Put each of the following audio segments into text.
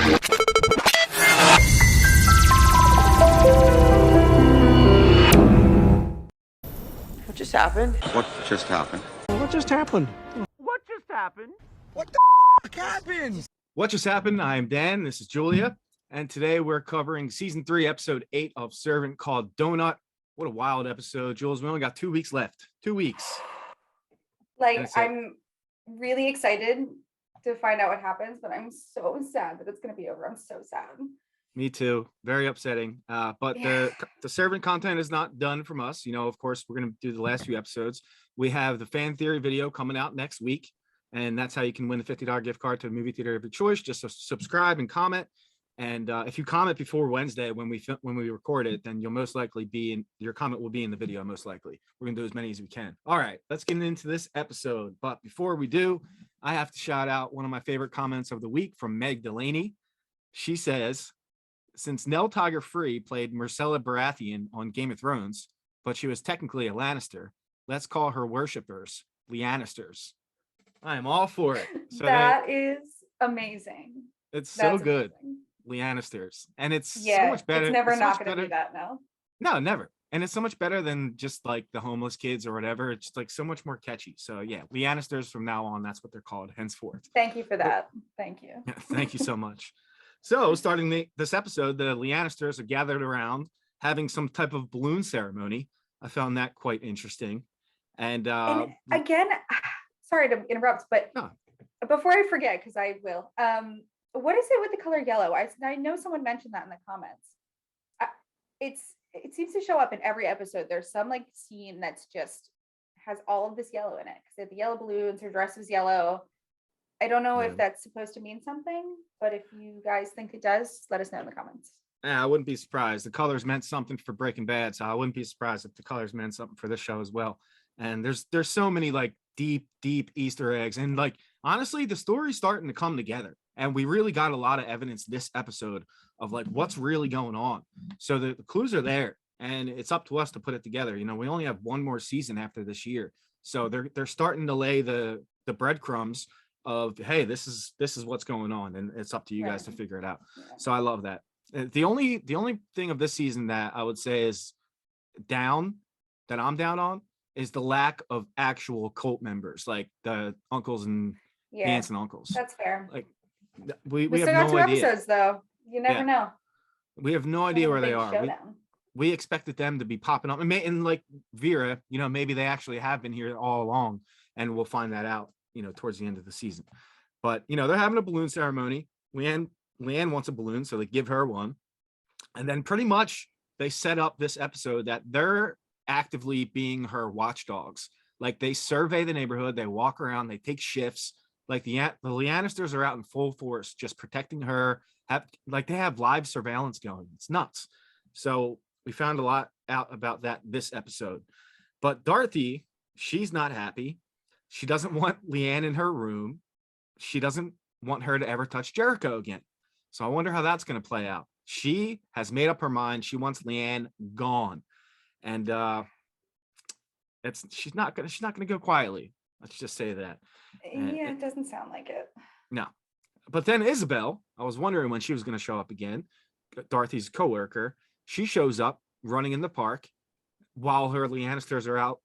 What just happened? What just happened? What just happened? What just happened? What the f happened? What just happened? I am Dan. This is Julia. And today we're covering season 3, episode 8 of Servant called Donut. What a wild episode. Jules, we only got 2 weeks left. 2 weeks. I'm really excited to find out what happens, but I'm so sad that it's going to be over. I'm so sad. Me too. Very upsetting. But the Servant content is not done from us. You know, of course, we're going to do the last few episodes. We have the fan theory video coming out next week. And that's how you can win the $50 gift card to a movie theater of your choice. Just subscribe and comment. And if you comment before Wednesday when we record it, then you'll most likely your comment will be in the video. Most likely, we're gonna do as many as we can. All right, let's get into this episode. But before we do, I have to shout out one of my favorite comments of the week from Meg Delaney. She says, "Since Nell Tiger Free played Myrcella Baratheon on Game of Thrones, but she was technically a Lannister, let's call her worshippers Leannisters." I am all for it. So that is amazing. It's That's so good. amazing. Leannisters, and it's Yeah, so much better. it's never so not much going to better- be that now. No, never. And it's so much better than just like the homeless kids or whatever. It's like so much more catchy. So yeah, Leannisters from now on, that's what they're called henceforth. Thank you for that. Thank you. Yeah, thank you so much. So starting this episode, the Leannisters are gathered around having some type of balloon ceremony. I found that quite interesting. And again, sorry to interrupt, but No. before I forget, because I will, what is it with the color yellow? I know someone mentioned that in the comments. It seems to show up in every episode. There's some like scene that's just has all of this yellow in it because they have the yellow balloons. Her dress was yellow. I don't know if that's supposed to mean something, but if you guys think it does, let us know in the comments. I wouldn't be surprised. The colors meant something for Breaking Bad, so I wouldn't be surprised if the colors meant something for this show as well. And there's so many like deep Easter eggs, and like honestly, the story's starting to come together. And we really got a lot of evidence this episode of like what's really going on. So the clues are there, and it's up to us to put it together. You know, we only have one more season after this year, so they're starting to lay the breadcrumbs of, hey, this is what's going on, and it's up to you guys to figure it out. Yeah. So I love that. The only thing of this season that I would say is I'm down on is the lack of actual cult members, like the uncles and aunts and uncles. That's fair. Like we We have still got no 2 idea. episodes though. You never know. We have no idea where they Big are. showdown. We expected them to be popping up, and like Vera, you know, maybe they actually have been here all along, and we'll find that out, you know, towards the end of the season. But you know, they're having a balloon ceremony. Leanne wants a balloon, so they give her one, and then pretty much they set up this episode that they're actively being her watchdogs. Like they survey the neighborhood, they walk around, they take shifts. Like the Leannisters are out in full force, just protecting her. They have live surveillance going. It's nuts. So we found a lot out about that this episode. But Dorothy, she's not happy. She doesn't want Leanne in her room. She doesn't want her to ever touch Jericho again. So I wonder how that's going to play out. She has made up her mind. She wants Leanne gone, and she's not gonna go quietly. Let's just say that. Yeah, it doesn't sound like it. No. But then Isabelle, I was wondering when she was going to show up again. Dorothy's coworker, she shows up running in the park while her Leannisters are out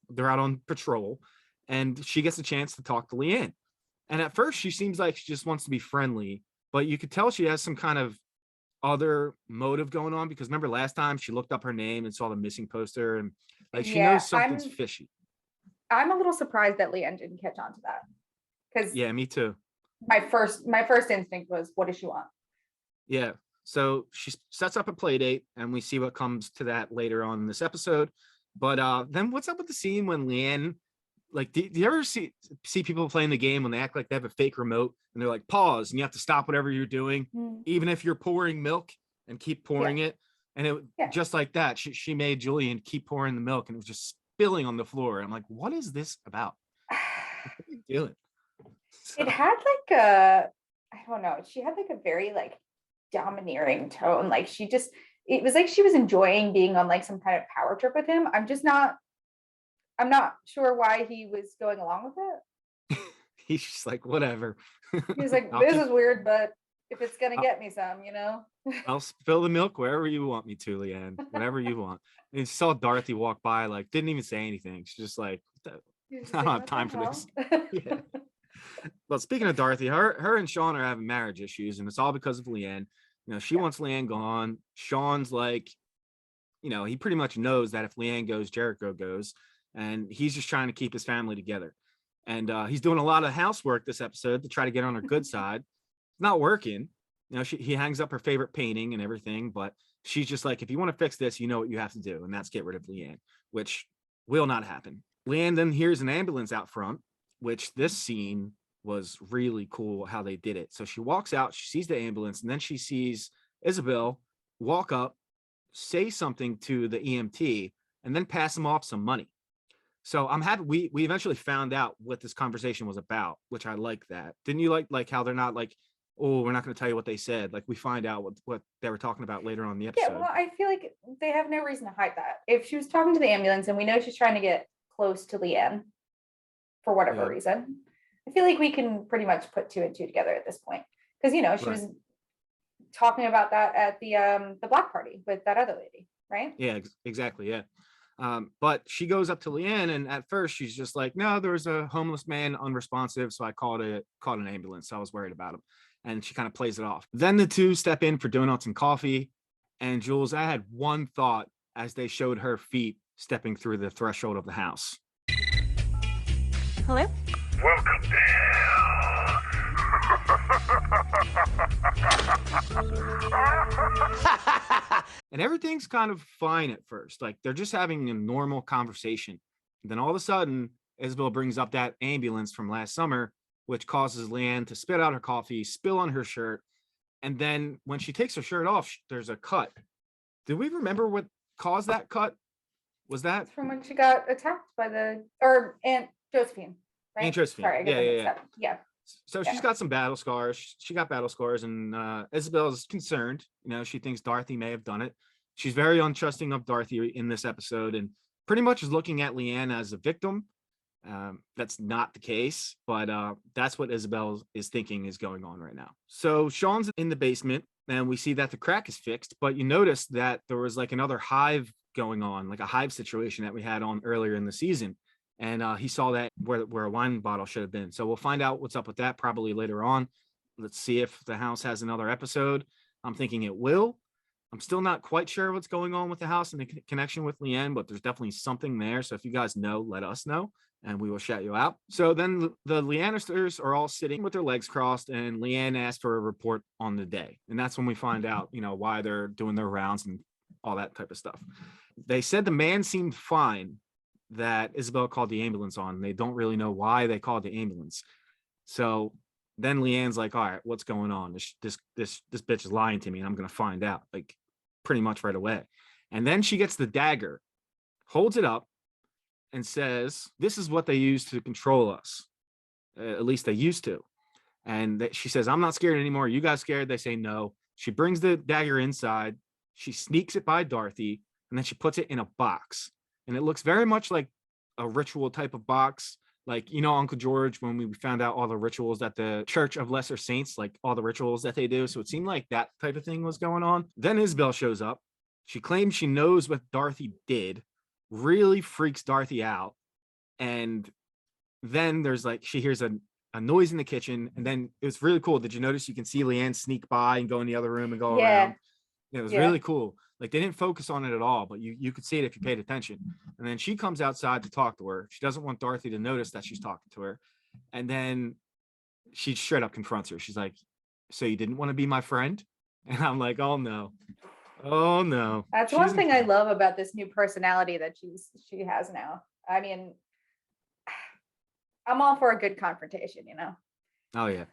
they're out on patrol, and she gets a chance to talk to Leanne. And at first she seems like she just wants to be friendly, but you could tell she has some kind of other motive going on, because remember last time she looked up her name and saw the missing poster, and like she knows something's fishy. I'm a little surprised that Leanne didn't catch on to that. Because Yeah, me too. my first instinct was, what does she want? Yeah. So she sets up a play date, and we see what comes to that later on in this episode. But then what's up with the scene when Leanne, like, do you ever see people playing the game when they act like they have a fake remote and they're like, pause, and you have to stop whatever you're doing, even if you're pouring milk, and keep pouring it. And it just like that, she made Julian keep pouring the milk, and it was just spilling on the floor. I'm like, what is this about? What are you doing? So, It had like I don't know, she had like a very like domineering tone. Like it was like she was enjoying being on like some kind of power trip with him. I'm not sure why he was going along with it. he's just like, whatever. He was like, this is weird, but If it's gonna get me some, I'll spill the milk wherever you want me to, Leanne. Whatever you want. And she saw Dorothy walk by, like didn't even say anything. She's just like, You're just I don't like, have "What time the for this. hell?" Yeah. But speaking of Dorothy, her and Sean are having marriage issues, and it's all because of Leanne. She Yeah. wants Leanne gone. Sean's like, he pretty much knows that if Leanne goes, Jericho goes, and he's just trying to keep his family together. And he's doing a lot of housework this episode to try to get on her good side. It's not working. He hangs up her favorite painting and everything, but she's just like, if you want to fix this, you know what you have to do, and that's get rid of Leanne, which will not happen. Leanne then hears an ambulance out front, which this scene was really cool how they did it. So she walks out, she sees the ambulance, and then she sees Isabelle walk up, say something to the EMT, and then pass him off some money. So I'm happy we eventually found out what this conversation was about, which I like that. Didn't you like how they're not like, oh, we're not going to tell you what they said. Like we find out what they were talking about later on in the Yeah, episode. well, I feel like they have no reason to hide that. If she was talking to the ambulance and we know she's trying to get close to Leanne for whatever reason, I feel like we can pretty much put two and two together at this point. Because she was talking about that at the black party with that other lady, right? Yeah, exactly. Yeah. But she goes up to Leanne, and at first she's just like, no, there was a homeless man unresponsive, so I called an ambulance. So I was worried about him. And she kind of plays it off. Then the two step in for donuts and coffee. And Jules, I had one thought as they showed her feet stepping through the threshold of the house. Hello? Welcome to hell. And everything's kind of fine at first. Like they're just having a normal conversation. And then all of a sudden, Isabelle brings up that ambulance from last summer, which causes Leanne to spit out her coffee, spill on her shirt. And then when she takes her shirt off, there's a cut. Did we remember what caused that cut? Was that From when she got attacked by Aunt Josephine, right? Aunt Josephine? Sorry, I get them mixed Yeah. up. Yeah. So she's got some battle scars. She got battle scars, and Isabelle's concerned. She thinks Dorothy may have done it. She's very untrusting of Dorothy in this episode, and pretty much is looking at Leanne as a victim. That's not the case, but that's what Isabelle is thinking is going on right now. So Sean's in the basement, and we see that the crack is fixed, but you notice that there was like another hive going on, like a hive situation that we had on earlier in the season. And he saw that where a wine bottle should have been. So we'll find out what's up with that probably later on. Let's see if the house has another episode. I'm thinking it will. I'm still not quite sure what's going on with the house and the connection with Leanne, but there's definitely something there. So if you guys know, let us know and we will shout you out. So then the Leannisters are all sitting with their legs crossed, and Leanne asked for a report on the day. And that's when we find out, why they're doing their rounds and all that type of stuff. They said the man seemed fine that Isabelle called the ambulance on. They don't really know why they called the ambulance. So then Leanne's like, all right, what's going on? This bitch is lying to me, and I'm going to find out, like, pretty much right away. And then she gets the dagger, holds it up, and says, this is what they use to control us. At least they used to. And she says, I'm not scared anymore. You guys scared? They say no. She brings the dagger inside. She sneaks it by Dorothy, and then she puts it in a box. And it looks very much like a ritual type of box. Like, Uncle George, when we found out all the rituals at the Church of Lesser Saints, like all the rituals that they do. So it seemed like that type of thing was going on. Then Isabelle shows up. She claims she knows what Dorothy did, really freaks Dorothy out. And then there's she hears a noise in the kitchen. And then it was really cool. Did you notice you can see Leanne sneak by and go in the other room and go around? It was really cool. Like they didn't focus on it at all, but you could see it if you paid attention. And then she comes outside to talk to her. She doesn't want Dorothy to notice that she's talking to her. And then she straight up confronts her. She's like, so you didn't want to be my friend? And I'm like, oh no. Oh no. That's one thing I love about this new personality that she has now. I mean, I'm all for a good confrontation, Oh yeah.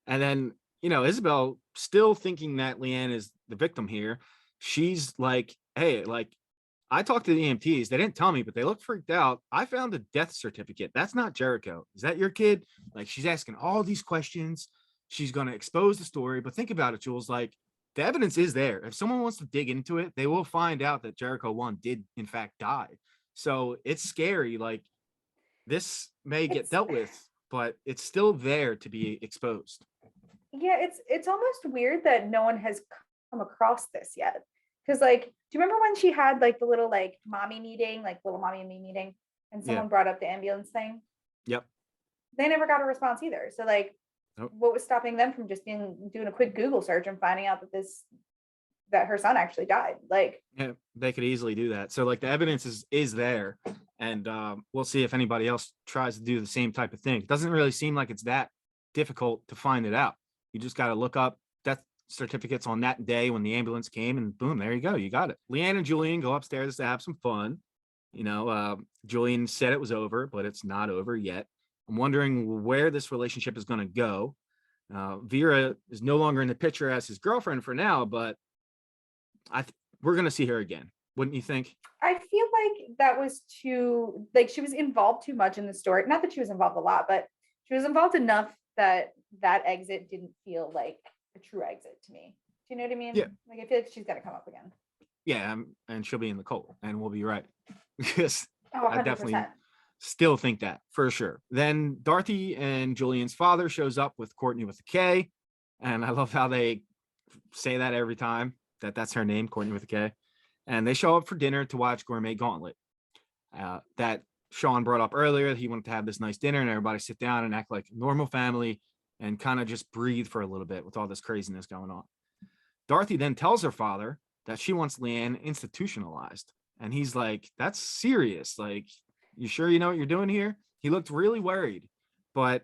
And then, Isabelle, still thinking that Leanne is the victim here, she's like, hey, I talked to the EMTs. They didn't tell me, but they looked freaked out. I found a death certificate. That's not Jericho. Is that your kid? Like, she's asking all these questions. She's going to expose the story. But think about it, Jules. Like, the evidence is there. If someone wants to dig into it, they will find out that Jericho 1 did, in fact, die. So it's scary. Like, this may get dealt with, but it's still there to be exposed. Yeah, it's almost weird that no one has come across this yet. Because like, do you remember when she had like the little like mommy meeting, like little mommy and me meeting, and Yeah. someone brought up the ambulance thing? Yep. They never got a response either. So like, Nope. what was stopping them from just doing a quick Google search and finding out that her son actually died? Like, Yeah, they could easily do that. So like the evidence is there, and we'll see if anybody else tries to do the same type of thing. It doesn't really seem like it's that difficult to find it out. You just got to look up death certificates on that day when the ambulance came, and boom, there you go, you got it. Leanne and Julian go upstairs to have some fun. Julian said it was over, but it's not over yet. I'm wondering where this relationship is going to go. Vera is no longer in the picture as his girlfriend for now, but we're going to see her again. Wouldn't you think? I feel like that was too, like, she was involved too much in the story. Not that she was involved a lot, but she was involved enough that that exit didn't feel like a true exit to me. Do you know what I mean? Yeah. Like, I feel like she's got to come up again. Yeah, and she'll be in the cold, and we'll be right. Because Oh, I 100%. definitely still think that for sure. Then Dorothy and Julian's father shows up with Courtney with a K, and I love how they say that every time that's her name, Courtney with a K. And they show up for dinner to watch Gourmet Gauntlet. That Sean brought up earlier. He wanted to have this nice dinner and everybody sit down and act like a normal family and kind of just breathe for a little bit with all this craziness going on. Dorothy then tells her father that she wants Leanne institutionalized. And he's like, that's serious. Like, you sure you know what you're doing here? He looked really worried, but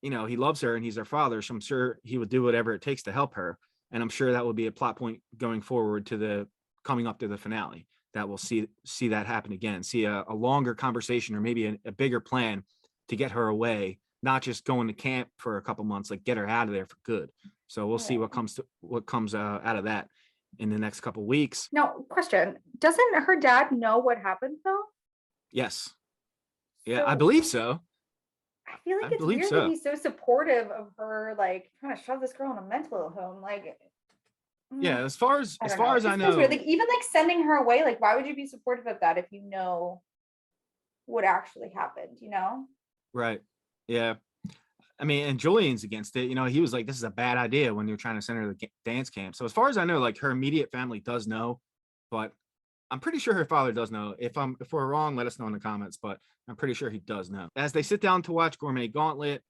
he loves her and he's her father. So I'm sure he would do whatever it takes to help her. And I'm sure that will be a plot point going forward to the coming up to the finale, that we'll see that happen again, see a longer conversation or maybe a bigger plan to get her away, not just going to camp for a couple months, like get her out of there for good. So we'll see what comes out of that in the next couple weeks. No, question. Doesn't her dad know what happened though? Yes. Yeah, So I believe so. I feel like I it's believe weird so. that he's so supportive of her, like trying to shove this girl in a mental home. Like, Yeah, as far as I as don't far know. as It I just feels know, weird. Like, even like sending her away, like, why would you be supportive of that if you know what actually happened, you know? right? Yeah, I mean, and Julian's against it. He was like, "This is a bad idea" when you're trying to send her to the dance camp. So as far as I know, like her immediate family does know, but I'm pretty sure her father does know. If we're wrong, let us know in the comments. But I'm pretty sure he does know. As they sit down to watch Gourmet Gauntlet,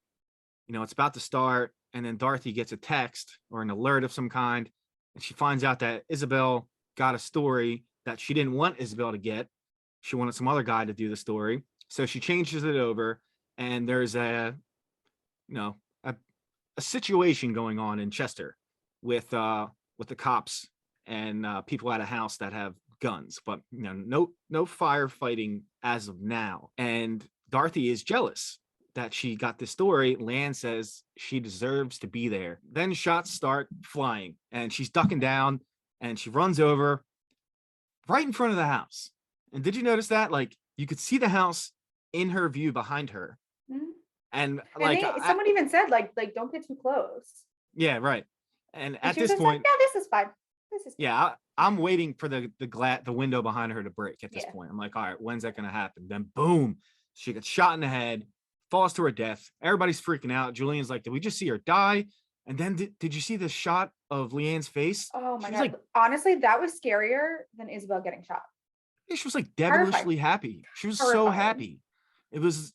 it's about to start, and then Dorothy gets a text or an alert of some kind, and she finds out that Isabelle got a story that she didn't want Isabelle to get. She wanted some other guy to do the story, so she changes it over, and there's a a situation going on in Chester with the cops and people at a house that have guns, but no firefighting as of now. And Dorothy is jealous that she got this story. Leanne says she deserves to be there. Then shots start flying, and she's ducking down, and she runs over right in front of the house. And did you notice that? Like, you could see the house in her view behind her. Mhm. And And someone even said, like, don't get too close. yeah, right. And And at she was this just like, point, yeah, this is fine. This is fine. yeah, I'm waiting for the window behind her to break at this Yeah. point. I'm like, all right, when's that gonna happen? Then boom, she gets shot in the head, falls to her death. Everybody's freaking out. Julian's like, did we just see her die? And then did you see the shot of Leanne's face? Oh my She God. was like, Honestly, that was scarier than Isabelle getting shot. she was like devilishly Terrifying. happy. She was so Terrifying. happy. It was,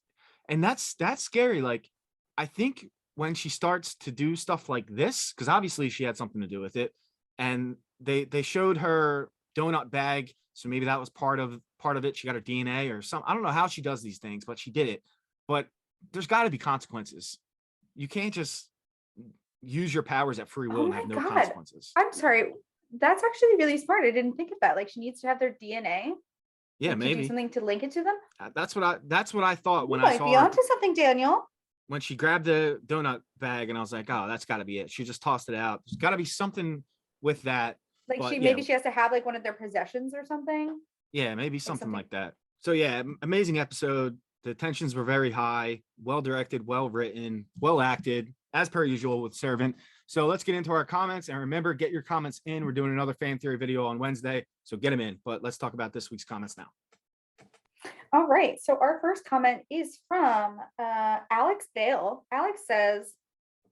and that's scary. Like, I think when she starts to do stuff like this, because obviously she had something to do with it, and they showed her donut bag, so maybe that was part of it. She got her DNA or something. I don't know how she does these things, but she did it. But there's got to be consequences. You can't just use your powers at free will Oh and my have no God. consequences. I'm sorry. That's actually really smart. I didn't think of that. Like, she needs to have their DNA. Yeah, like, to do maybe something to link it to them. that's what I thought when You I might saw be her, onto something, Daniel. when she grabbed the donut bag, and I was like, oh, that's got to be it. She just tossed it out. There's got to be something with that. Like, But maybe she has to have like one of their possessions or something. yeah, maybe something something. like that. So yeah, amazing episode. The tensions were very high, well directed, well written, well acted, as per usual with Servant. So let's get into our comments, and remember, get your comments in. We're doing another fan theory video on Wednesday, so get them in. But let's talk about this week's comments now. All right. So our first comment is from Alex Bale. Alex says,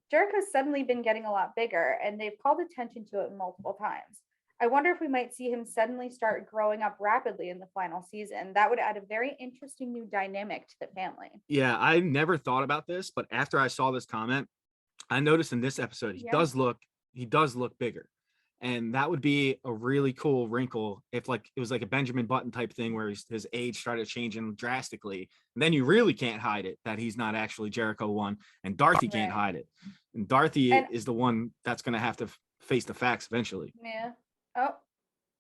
Jericho's suddenly been getting a lot bigger, and they've called attention to it multiple times. I wonder if we might see him suddenly start growing up rapidly in the final season. That would add a very interesting new dynamic to the family. Yeah, I never thought about this, but after I saw this comment, I noticed in this episode he does look bigger. And that would be a really cool wrinkle if like it was like a Benjamin Button type thing where his age started changing drastically. And then you really can't hide it that he's not actually Jericho 1, and Dorothy can't hide it. And Dorothy is the one that's going to have to face the facts eventually. Yeah. Oh,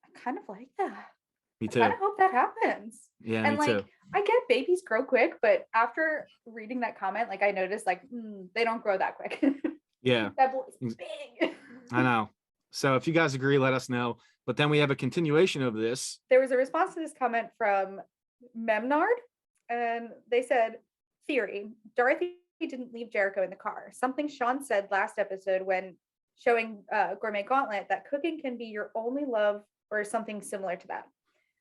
I kind of like that. Me too. I kind of hope that happens. Yeah, and me too. I get babies grow quick, but after reading that comment, like I noticed like they don't grow that quick. Yeah. That boy's big. I know. So if you guys agree, let us know. But then we have a continuation of this. There was a response to this comment from Memnard, and they said, theory, Dorothy didn't leave Jericho in the car. Something Sean said last episode when showing Gourmet Gauntlet, that cooking can be your only love or something similar to that.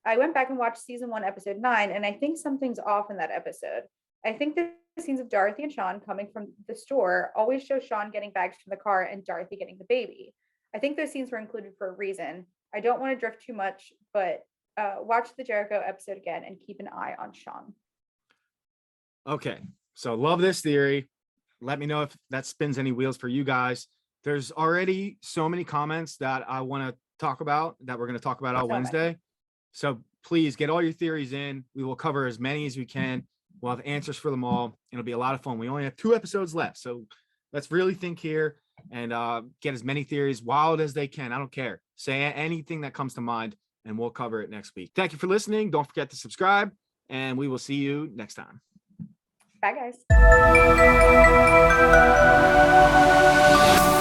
I went back and watched season 1, episode 9, and I think something's off in that episode. I think the scenes of Dorothy and Sean coming from the store always show Sean getting bags from the car and Dorothy getting the baby. I think those scenes were included for a reason. I don't want to drift too much, but watch the Jericho episode again and keep an eye on Sean. Okay, so love this theory. Let me know if that spins any wheels for you guys. There's already so many comments that I want to talk about that we're going to talk about on Wednesday. So please get all your theories in. We will cover as many as we can. We'll have answers for them all. It'll be a lot of fun. We only have 2 episodes left. So let's really think here and get as many theories wild as they can. I don't care. Say anything that comes to mind and we'll cover it next week. Thank you for listening. Don't forget to subscribe and we will see you next time. Bye, guys.